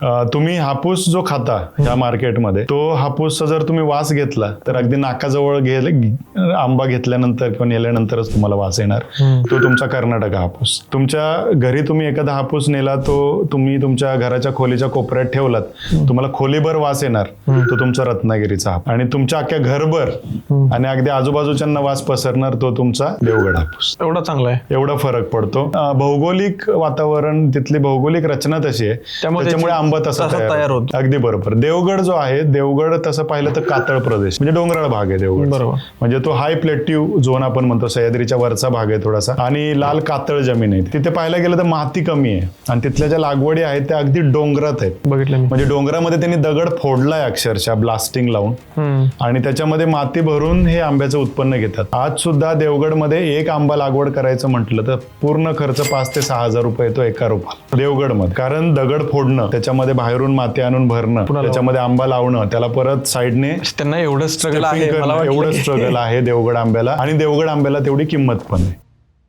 तुम्ही हापूस जो खाता ह्या मार्केटमध्ये, तो हापूसचा जर तुम्ही वास घेतला तर अगदी नाकाजवळ आंबा घेतल्यानंतर किंवा नेल्यानंतरच तुम्हाला वास येणार. तो तुमचा कर्नाटक हापूस. तुमच्या घरी तुम्ही एखादा हापूस नेला, तो तुम्ही तुमच्या घराच्या खोलीच्या कोपऱ्यात ठेवलात, तुम्हाला खोलीभर वास येणार, तो तुमचा रत्नागिरीचा हापूस. आणि तुमच्या अख्ख्या घरभर आणि अगदी आजूबाजूच्यांना वास पसरणार, तो तुमचा देवगड हापूस. एवढा चांगला आहे, एवढा फरक पडतो. भौगोलिक वातावरण, तिथली भौगोलिक रचना तशी आहे, त्याच्यामुळे आंबा तसा तयार होतो. अगदी बरोबर. देवगड जो आहे, देवगड तसं पाहिलं तर कातळ प्रदेश, म्हणजे डोंगराळ भाग आहे देवगड. बरोबर. म्हणजे तो हाय प्लेट्यू झोन आपण म्हणतो, सह्याद्रीच्या वरचा भाग आहे थोडासा, आणि लाल कातळ जमीन आहे. तिथे पाहायला गेलं तर माती कमी आहे, आणि तिथल्या ज्या लागवडी आहेत त्या अगदी डोंगरात आहेत. बघितलं मी. म्हणजे डोंगरामध्ये त्यांनी दगड फोडलाय अक्षरशः ब्लास्टिंग लावून, आणि त्याच्यामध्ये माती भरून हे आंब्याचं उत्पन्न घेतात. आज सुद्धा देवगडमध्ये एक आंबा लागवड करायचं म्हटलं तर पूर्ण खर्च 5,000 ते 6,000 रुपये येतो एका रोपाला देवगडमध्ये. कारण दगड फोडणं, त्याच्यामध्ये बाहेरून माती आणून भरणं, त्याच्यामध्ये आंबा लावणं, त्याला परत साईडने, त्यांना एवढं स्ट्रगल आहे, एवढं स्ट्रगल आहे देवगड आंब्याला, आणि देवगड आंब्याला तेवढी किंमत पण आहे.